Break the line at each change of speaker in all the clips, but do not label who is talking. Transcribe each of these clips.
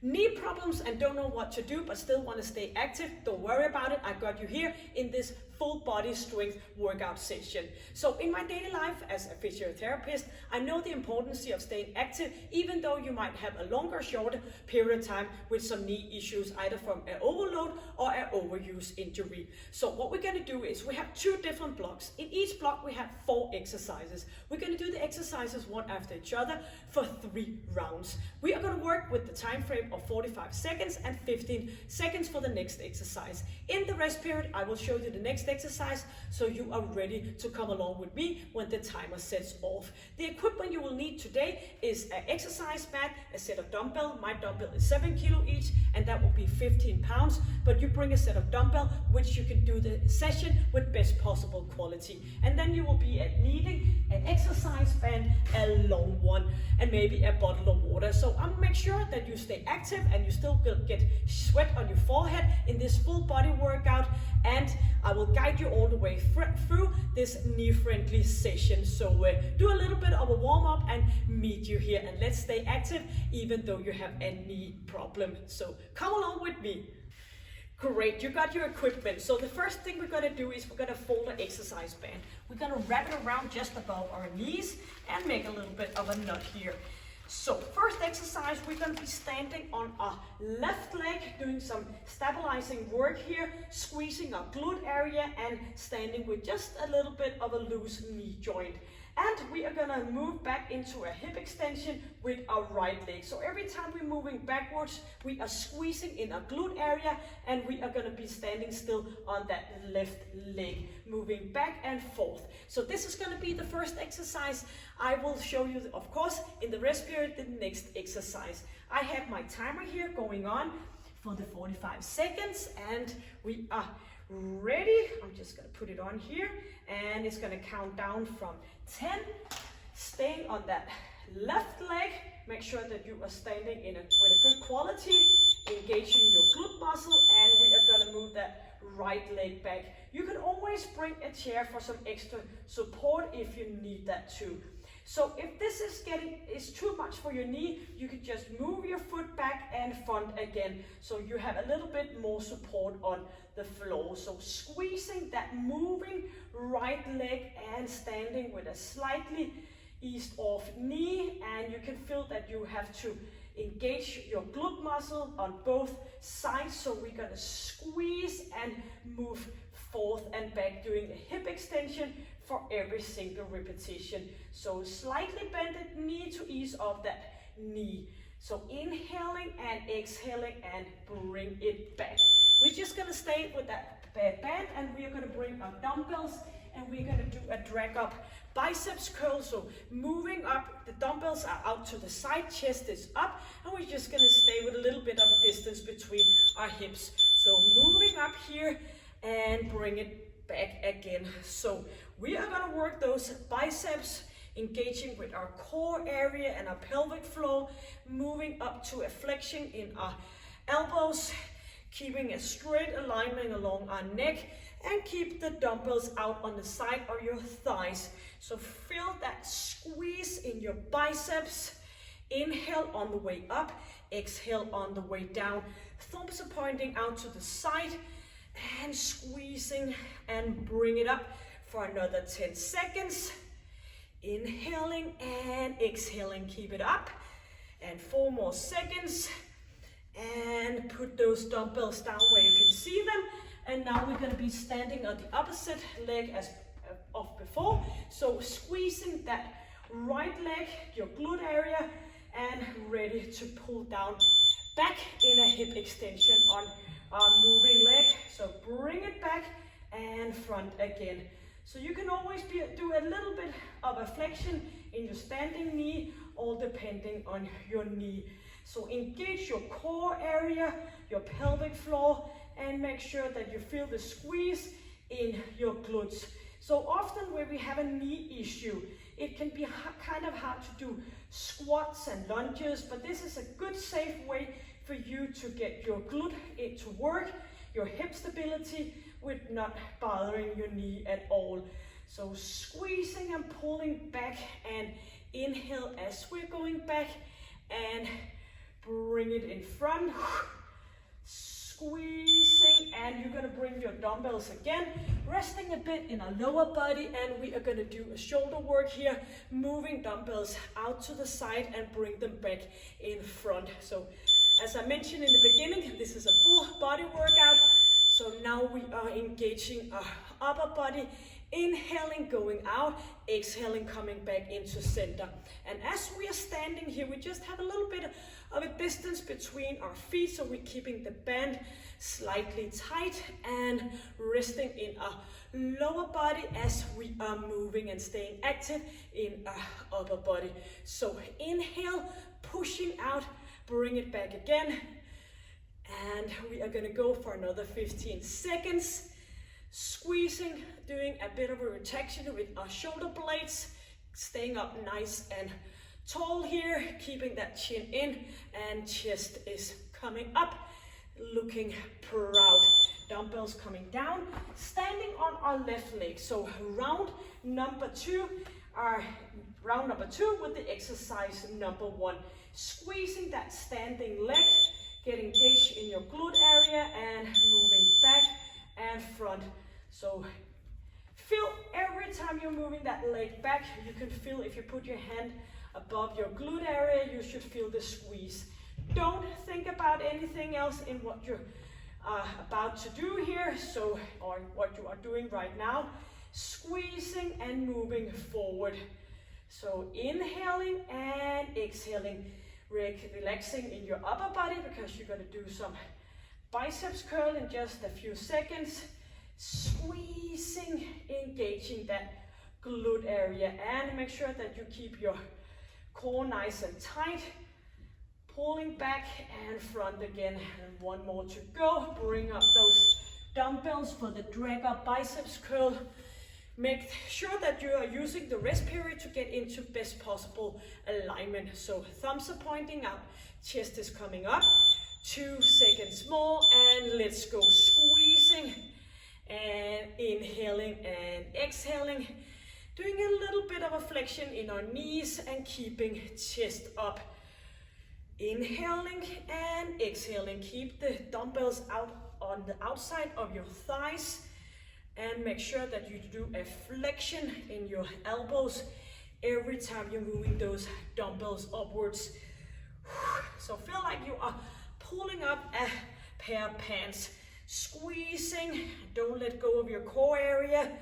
Knee problems and don't know what to do but still want to stay active? Don't worry about it. I got you here in this full body strength workout session. So in my daily life as a physiotherapist, I know the importance of staying active even though you might have a longer or shorter period of time with some knee issues, either from an overload or an overuse injury. So what we're going to do is we have 2 different blocks. In each block we have 4 exercises. We're going to do the exercises one after each other for 3 rounds. We are going to work with the time frame of 45 seconds and 15 seconds for the next exercise. In the rest period, I will show you the next exercise so you are ready to come along with me when the timer sets off. The equipment you will need today is an exercise mat, a set of dumbbell. My dumbbell is 7 kilo each and that will be 15 pounds, but you bring a set of dumbbell which you can do the session with best possible quality. And then you will be needing an exercise band, a long one, and maybe a bottle of water. So I'm gonna make sure that you stay active and you still get sweat on your forehead in this full body workout, and I will guide you all the way through this knee-friendly session. So do a little bit of a warm-up and meet you here, and let's stay active even though you have a knee problem. So come along with me. Great, you got your equipment. So the first thing we're gonna do is we're gonna fold an exercise band. We're gonna wrap it around just above our knees and make a little bit of a knot here. So first exercise, we're going to be standing on our left leg, doing some stabilizing work here, squeezing our glute area and standing with just a little bit of a loose knee joint. And we are going to move back into a hip extension with our right leg. So every time we're moving backwards, we are squeezing in our glute area and we are going to be standing still on that left leg, moving back and forth. So this is going to be the first exercise. I will show you, of course, in the rest period, the next exercise. I have my timer here going on for the 45 seconds and we are ready. I'm just going to put it on here and it's going to count down from 10. Staying on that left leg, make sure that you are standing with a good quality, engaging your glute muscle, and we are going to move that right leg back. You can always bring a chair for some extra support if you need that too. So if this is too much for your knee, you can just move your foot back and front again, so you have a little bit more support on the floor. So squeezing that moving right leg and standing with a slightly eased off knee, and you can feel that you have to engage your glute muscle on both sides. So we're going to squeeze and move forth and back, doing a hip extension for every single repetition. So slightly bended knee to ease off that knee. So inhaling and exhaling and bring it back. We're just gonna stay with that band and we are gonna bring our dumbbells and we're gonna do a drag up biceps curl. So moving up, the dumbbells are out to the side, chest is up, and we're just gonna stay with a little bit of a distance between our hips. So moving up here and bring it back again. So we are going to work those biceps, engaging with our core area and our pelvic floor, moving up to a flexion in our elbows, keeping a straight alignment along our neck, and keep the dumbbells out on the side of your thighs. So feel that squeeze in your biceps. Inhale on the way up, exhale on the way down. Thumbs are pointing out to the side and squeezing and bring it up for another 10 seconds. Inhaling and exhaling, keep it up. And 4 more seconds. And put those dumbbells down where you can see them. And now we're going to be standing on the opposite leg as of before. So squeezing that right leg, your glute area, and ready to pull down back in a hip extension on our moving leg. So bring it back and front again. So you can always do a little bit of a flexion in your standing knee, all depending on your knee. So engage your core area, your pelvic floor, and make sure that you feel the squeeze in your glutes. So often when we have a knee issue, it can be kind of hard to do squats and lunges, but this is a good safe way for you to get your glute to work, your hip stability, with not bothering your knee at all. So squeezing and pulling back, and inhale as we're going back and bring it in front, squeezing, and you're gonna bring your dumbbells again, resting a bit in our lower body, and we are gonna do a shoulder work here, moving dumbbells out to the side and bring them back in front. So as I mentioned in the beginning, this is a full body workout. So now we are engaging our upper body, inhaling, going out, exhaling, coming back into center. And as we are standing here, we just have a little bit of a distance between our feet, so we're keeping the band slightly tight and resting in our lower body as we are moving and staying active in our upper body. So inhale, pushing out, bring it back again. And we are gonna go for another 15 seconds. Squeezing, doing a bit of a rotation with our shoulder blades, staying up nice and tall here, keeping that chin in and chest is coming up, looking proud. Dumbbells coming down, standing on our left leg. So round number two with the exercise number one. Squeezing that standing leg, get engaged in your glute area and moving back and front. So feel every time you're moving that leg back, you can feel if you put your hand above your glute area, you should feel the squeeze. Don't think about anything else in what you're about to do here, or what you are doing right now. Squeezing and moving forward. So inhaling and exhaling, relaxing in your upper body because you're going to do some biceps curl in just a few seconds. Squeezing, engaging that glute area, and make sure that you keep your core nice and tight. Pulling back and front again, and one more to go. Bring up those dumbbells for the drag up biceps curl. Make sure that you are using the rest period to get into best possible alignment. So thumbs are pointing up, chest is coming up. 2 seconds more, and let's go. Squeezing and inhaling and exhaling. Doing a little bit of a flexion in our knees and keeping chest up. Inhaling and exhaling. Keep the dumbbells out on the outside of your thighs. And make sure that you do a flexion in your elbows every time you're moving those dumbbells upwards. So feel like you are pulling up a pair of pants. Squeezing, don't let go of your core area.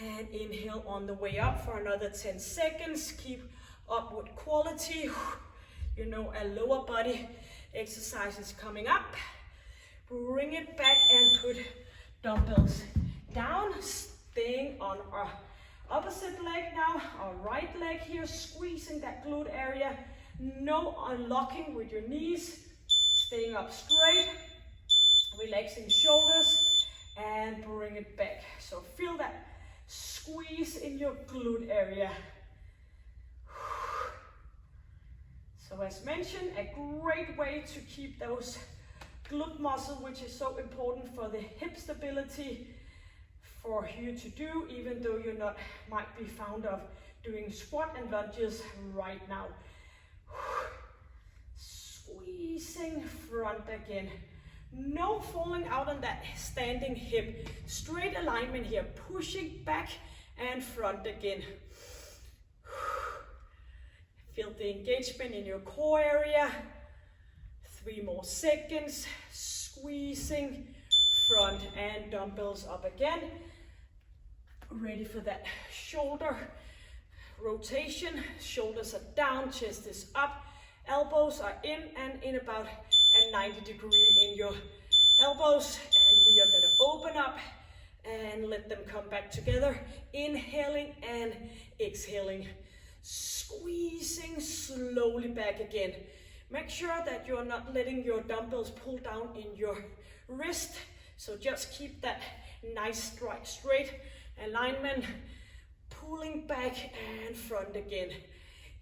And inhale on the way up for another 10 seconds. Keep upward quality. You know, a lower body exercise is coming up. Bring it back and put dumbbells down, staying on our opposite leg now, our right leg here, squeezing that glute area. No unlocking with your knees, staying up straight, relaxing shoulders, and bring it back. So feel that squeeze in your glute area. So as mentioned, a great way to keep those glute muscles, which is so important for the hip stability, for you to do, even though you're not, might be fond of doing squat and lunges right now. Squeezing front again. No falling out on that standing hip. Straight alignment here, pushing back and front again. Feel the engagement in your core area. 3 more seconds. Squeezing front and dumbbells up again. Ready for that shoulder rotation. Shoulders are down, chest is up, elbows are in and in about a 90 degree in your elbows. And we are going to open up and let them come back together. Inhaling and exhaling. Squeezing slowly back again. Make sure that you're not letting your dumbbells pull down in your wrist. So just keep that nice straight alignment. Pulling back and front again.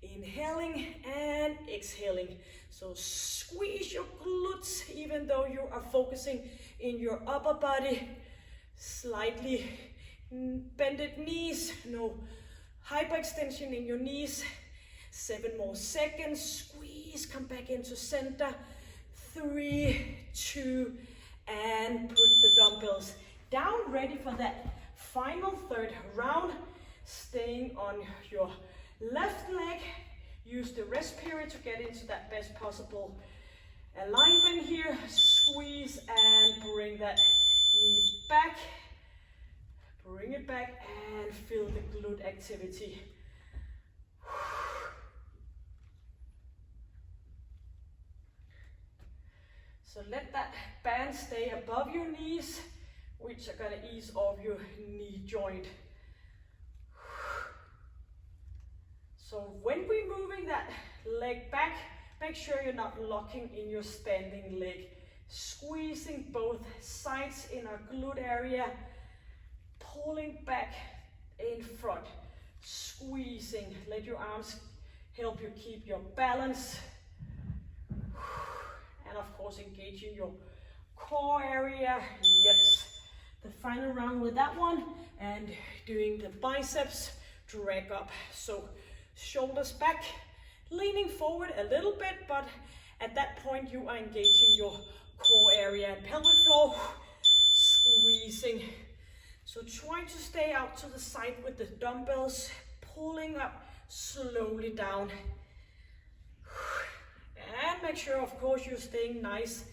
Inhaling and exhaling. So squeeze your glutes even though you are focusing in your upper body. Slightly bended knees. No hyperextension in your knees. 7 more seconds. Squeeze, come back into center. 3, 2, and put the dumbbells down, ready for that final third round. Staying on your left leg. Use the rest period to get into that best possible alignment here. Squeeze and bring that knee back. Bring it back and feel the glute activity. So let that band stay above your knees, which are gonna ease off your knee joint. So when we're moving that leg back, make sure you're not locking in your standing leg. Squeezing both sides in our glute area, pulling back in front, squeezing. Let your arms help you keep your balance. And of course, engaging your core area. Yes. The final round with that one, and doing the biceps drag up. So shoulders back, leaning forward a little bit, but at that point you are engaging your core area and pelvic floor, squeezing. So try to stay out to the side with the dumbbells, pulling up slowly down. And make sure, of course, you're staying nice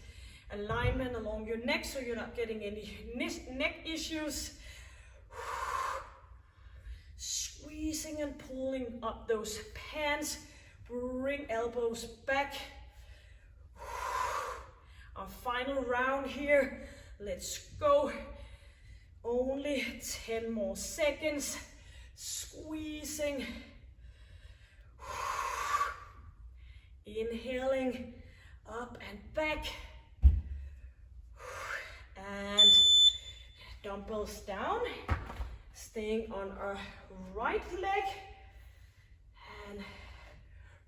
alignment along your neck so you're not getting any neck issues. Squeezing and pulling up those pants. Bring elbows back. Our final round here. Let's go. Only 10 more seconds. Squeezing. Inhaling up and back. And dumbbells down. Staying on our right leg. And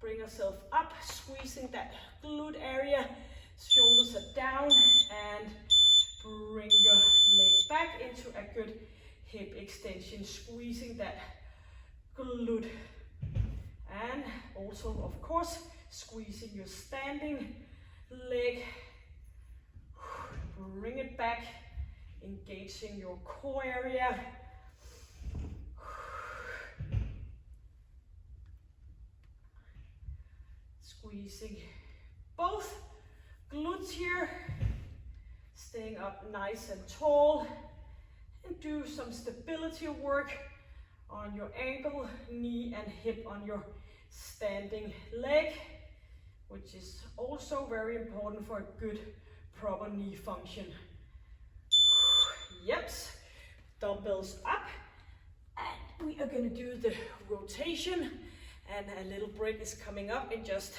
bring ourselves up, squeezing that glute area. Shoulders are down, and bring your leg back into a good hip extension, squeezing that glute. And also, of course, squeezing your standing leg. Bring it back, engaging your core area. Squeezing both glutes here, staying up nice and tall, and do some stability work on your ankle, knee, and hip on your standing leg, which is also very important for a good proper knee function. Yep, dumbbells up, and we are going to do the rotation, and a little break is coming up in just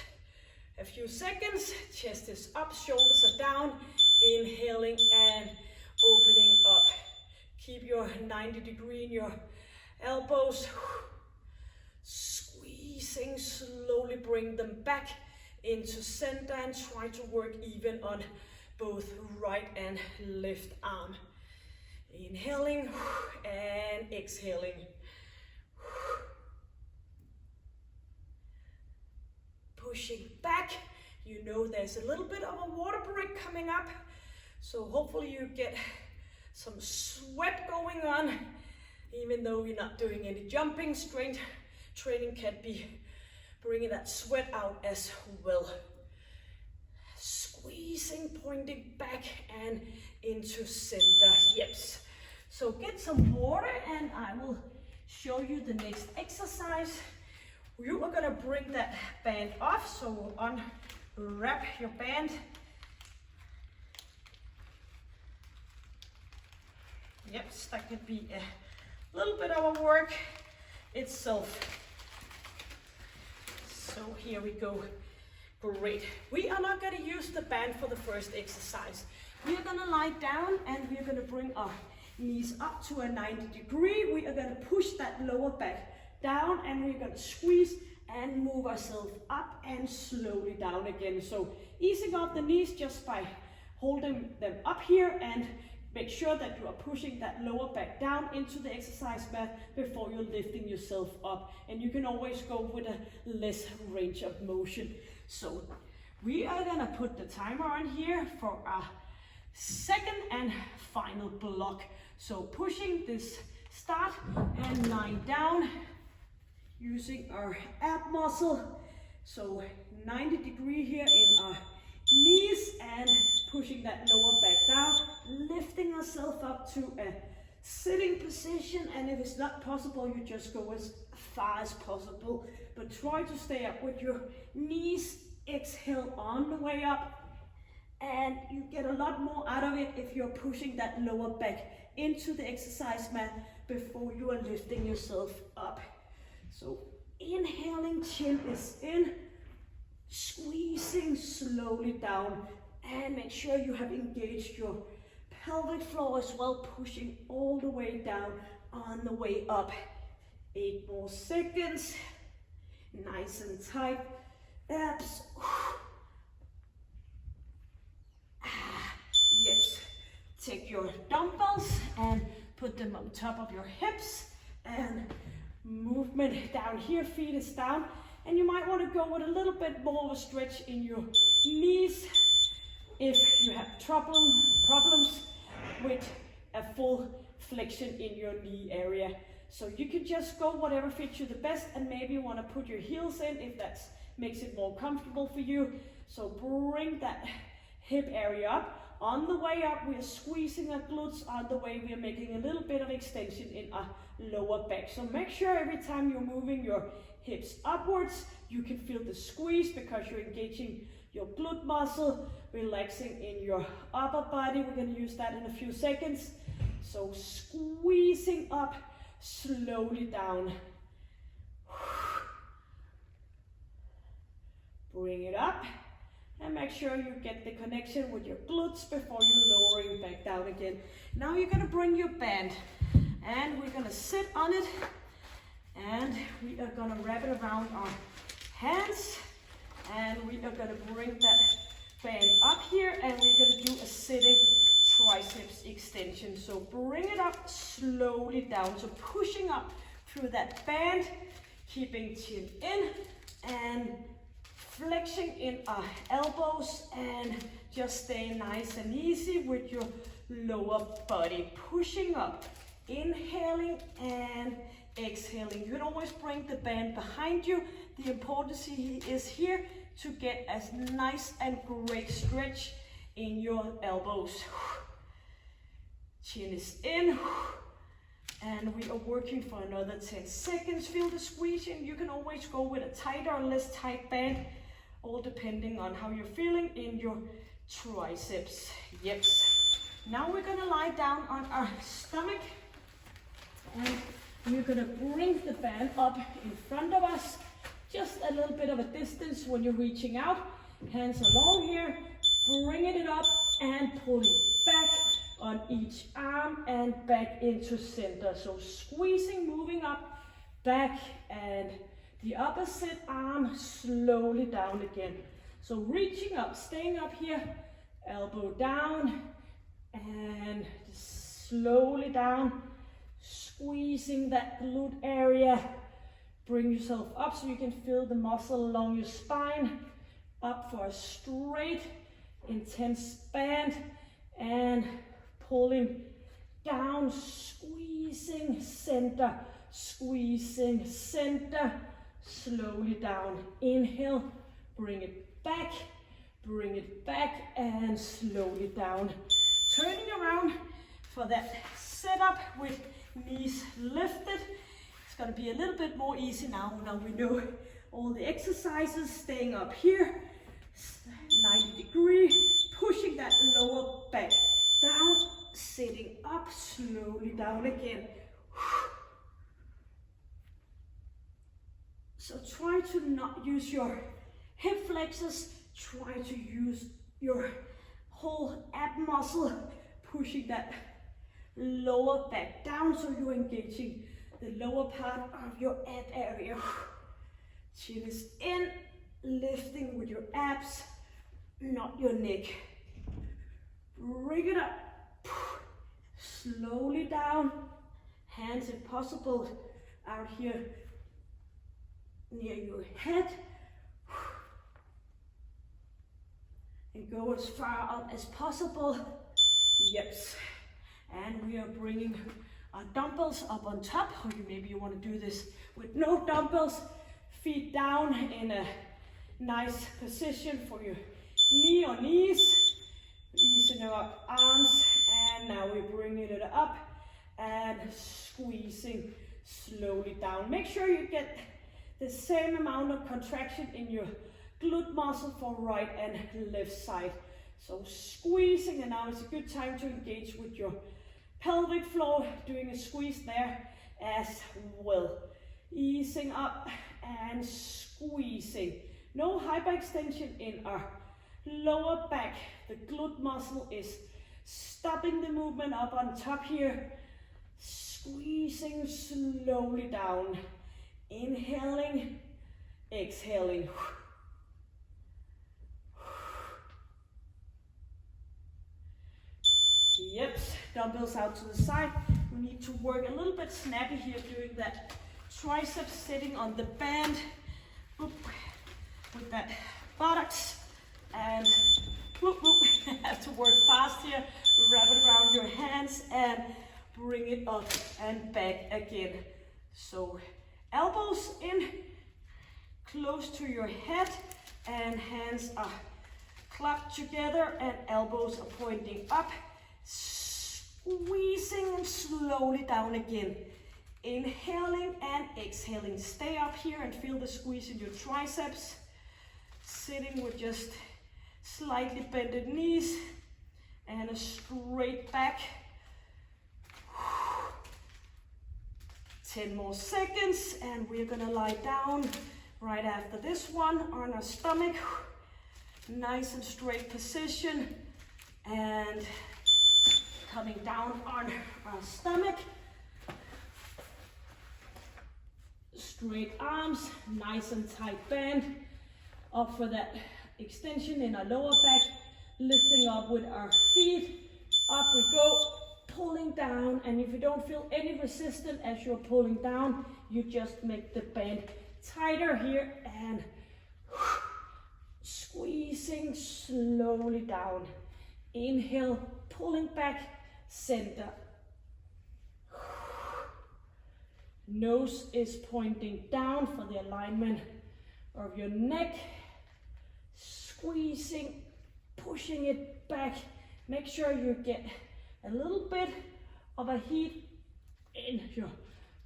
a few seconds. Chest is up, shoulders are down, inhaling and opening up. Keep your 90 degree in your elbows. Squeezing, slowly bring them back into center and try to work even on both right and left arm. Inhaling and exhaling. Pushing back. You know there's a little bit of a water break coming up, so hopefully you get some sweat going on, even though you're not doing any jumping. Strength training can be bringing that sweat out as well. Squeezing, pointing back and into center. Yes. So get some water and I will show you the next exercise. You are gonna bring that band off, so unwrap your band. Yep, that could be a little bit of a work itself. So here we go. Great. We are not gonna use the band for the first exercise. We are gonna lie down and we are gonna bring our knees up to a 90 degree. We are gonna push that lower back down and we're going to squeeze and move ourselves up and slowly down again. So easing off the knees just by holding them up here, and make sure that you are pushing that lower back down into the exercise mat before you're lifting yourself up. And you can always go with a less range of motion. So We are gonna put the timer on here for a second and final block. So pushing this start and lying down, using our ab muscle. So 90 degree here in our knees and pushing that lower back down, lifting ourselves up to a sitting position. And if it's not possible, you just go as far as possible, but try to stay up with your knees. Exhale on the way up, and you get a lot more out of it if you're pushing that lower back into the exercise mat before you are lifting yourself up. So inhaling, chin is in, squeezing slowly down, and make sure you have engaged your pelvic floor as well, pushing all the way down on the way up. 8 more seconds, nice and tight. Abs. Yes. Take your dumbbells and put them on top of your hips, and movement down here, feet is down, and you might want to go with a little bit more of a stretch in your knees if you have problems with a full flexion in your knee area. So you can just go whatever fits you the best, and maybe you want to put your heels in if that makes it more comfortable for you. So bring that hip area up. On the way up, we are squeezing our glutes. On the way, we are making a little bit of extension in our lower back. So make sure every time you're moving your hips upwards, you can feel the squeeze because you're engaging your glute muscle, relaxing in your upper body. We're going to use that in a few seconds. So squeezing up, slowly down. Bring it up, and make sure you get the connection with your glutes before you lowering back down again. Now you're gonna bring your band, and we're gonna sit on it, and we are gonna wrap it around our hands, and we are gonna bring that band up here, and we're gonna do a sitting triceps extension. So bring it up slowly down, so pushing up through that band, keeping chin in, and flexing in our elbows, and just stay nice and easy with your lower body. Pushing up, inhaling and exhaling. You can always bring the band behind you. The importance is here to get as nice and great stretch in your elbows. Chin is in, and we are working for another 10 seconds. Feel the squeezing. You can always go with a tighter or less tight band, all depending on how you're feeling in your triceps. Yep. Now we're gonna lie down on our stomach, and we're gonna bring the band up in front of us, just a little bit of a distance when you're reaching out. Hands along here, bringing it up and pulling back on each arm and back into center. So squeezing, moving up, back, and the opposite arm slowly down again. So reaching up, staying up here, elbow down, and slowly down, squeezing that glute area. Bring yourself up so you can feel the muscle along your spine, up for a straight, intense band, and pulling down, squeezing center, slowly down. Inhale, bring it back, and slowly down. Turning around for that setup with knees lifted. It's gonna be a little bit more easy now. Now we know all the exercises. Staying up here, 90 degree, pushing that lower back down, sitting up, slowly down again. So try to not use your hip flexors, try to use your whole ab muscle, pushing that lower back down so you're engaging the lower part of your ab area. Chin is in, lifting with your abs, not your neck. Bring it up, slowly down, hands if possible out here near your head. and go as far up as possible. Yes. And we are bringing our dumbbells up on top, or maybe you want to do this with no dumbbells. Feet down in a nice position for your knee or knees. Using our arms, and now we're bringing it up and squeezing slowly down. Make sure you get the same amount of contraction in your glute muscle for right and left side. So squeezing, and now it's a good time to engage with your pelvic floor, doing a squeeze there as well. Easing up and squeezing. No hyperextension in our lower back. The glute muscle is stopping the movement up on top here. Squeezing slowly down. Inhaling, exhaling. Yep, dumbbells out to the side. We need to work a little bit snappy here, doing that triceps sitting on the band. Oop, with that buttocks. And whoop, whoop. Have to work fast here. Wrap it around your hands and bring it up and back again. So elbows in close to your head, and hands are clapped together and elbows are pointing up. Squeezing slowly down again. Inhaling and exhaling. Stay up here and feel the squeeze in your triceps. Sitting with just slightly bended knees and a straight back. 10 more seconds, and we're gonna lie down right after this one on our stomach. Nice and straight position, and coming down on our stomach. Straight arms, nice and tight band. Up for that extension in our lower back. Lifting up with our feet. Up we go, pulling down. And if you don't feel any resistance as you're pulling down, you just make the band tighter here and squeezing slowly down. Inhale, pulling back, center. Nose is pointing down for the alignment of your neck. Squeezing, pushing it back. Make sure you get a little bit of a heat in your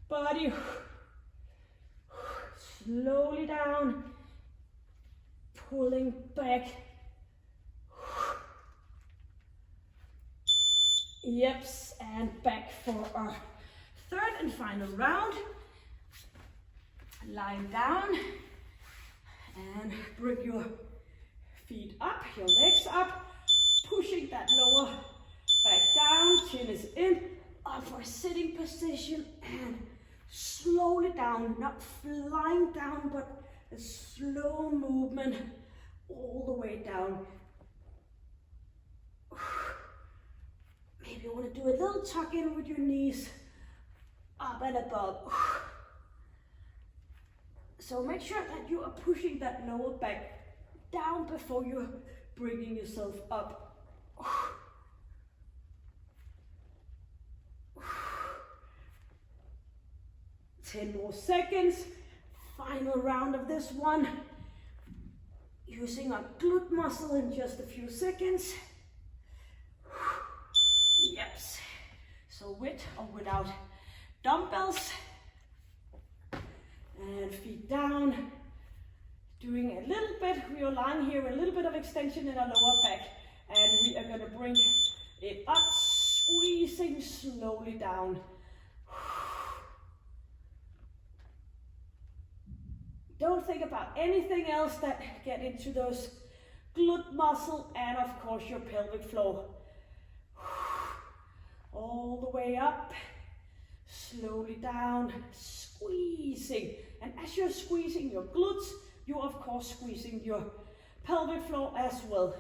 body. Slowly down, pulling back. Yeps, and back for our third and final round. Lying down and bring your feet up, your legs up, pushing that lower back down, chin is in, up for a sitting position, and slowly down, not flying down, but a slow movement all the way down. Maybe you want to do a little tuck in with your knees up and above. So make sure that you are pushing that lower back down before you're bringing yourself up. 10 more seconds. Final round of this one. Using our glute muscle in just a few seconds. Yes. So with or without dumbbells. And feet down. Doing a little bit, we are lying here, a little bit of extension in our lower back. And we are going to bring it up, squeezing slowly down. Don't think about anything else that get into those glute muscle and of course your pelvic floor. All the way up, slowly down, squeezing. And as you're squeezing your glutes, you're of course squeezing your pelvic floor as well.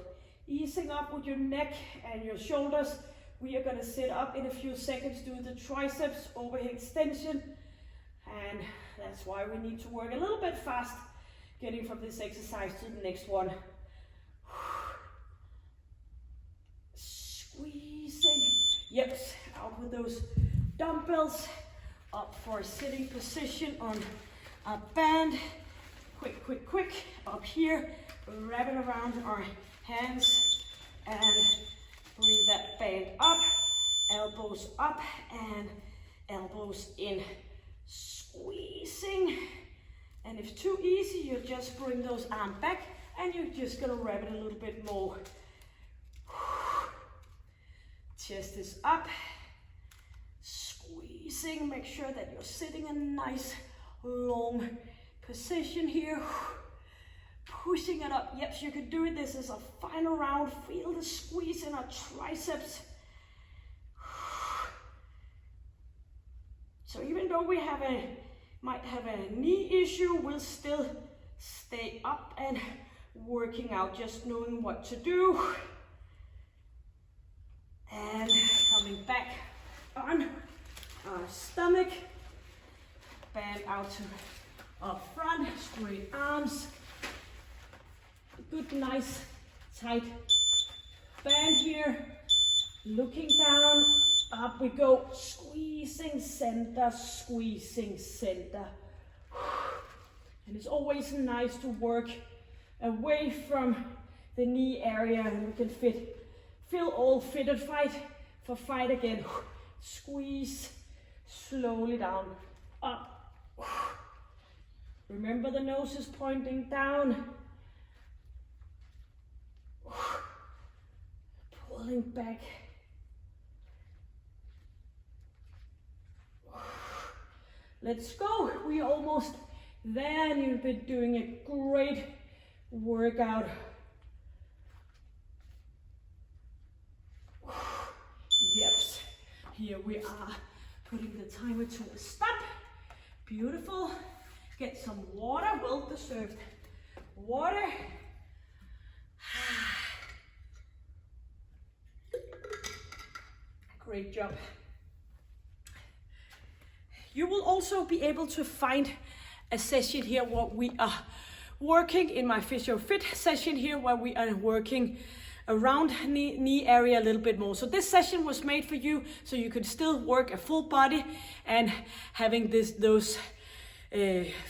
Easing up with your neck and your shoulders. We are going to sit up in a few seconds, do the triceps overhead extension. And that's why we need to work a little bit fast, getting from this exercise to the next one. those dumbbells up for a sitting position on a band. Quick, quick, quick, up here, wrap it around our hands and bring that band up, elbows up and elbows in, squeezing. And if too easy, you just bring those arms back and you're just gonna wrap it a little bit more. Chest is up, squeezing, make sure that you're sitting in a nice long position here. Pushing it up. Yep, you can do it. This is a final round. Feel the squeeze in our triceps. So even though we might have a knee issue, we'll still stay up and working out, just knowing what to do. And coming back on our stomach. Band out to up front, straight arms. Good, nice, tight band here. Looking down, up we go. Squeezing center, squeezing center. And it's always nice to work away from the knee area, and we can feel all fit and fight again. Squeeze slowly down, up. Remember the nose is pointing down. Pulling back. Let's go. We're almost there and you've been doing a great workout. Yes, here we are, putting the timer to a stop. Beautiful. Get some water, well-deserved water. Great job. You will also be able to find a session here where we are working in my Physio Fit session here, where we are working around knee area a little bit more. So this session was made for you so you could still work a full body and having those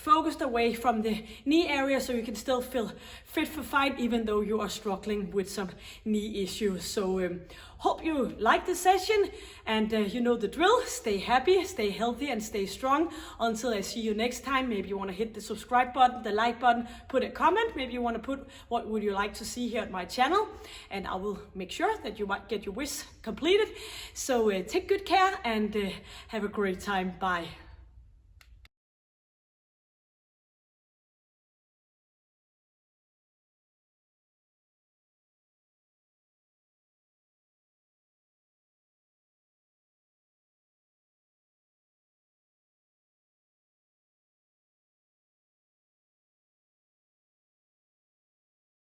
focused away from the knee area, so you can still feel fit for fight even though you are struggling with some knee issues. So hope you like the session, and you know the drill. Stay happy, stay healthy, and stay strong. Until I see you next time, maybe you want to hit the subscribe button, the like button, put a comment. Maybe you want to put what would you like to see here at my channel, and I will make sure that you might get your wish completed. So take good care and have a great time. Bye.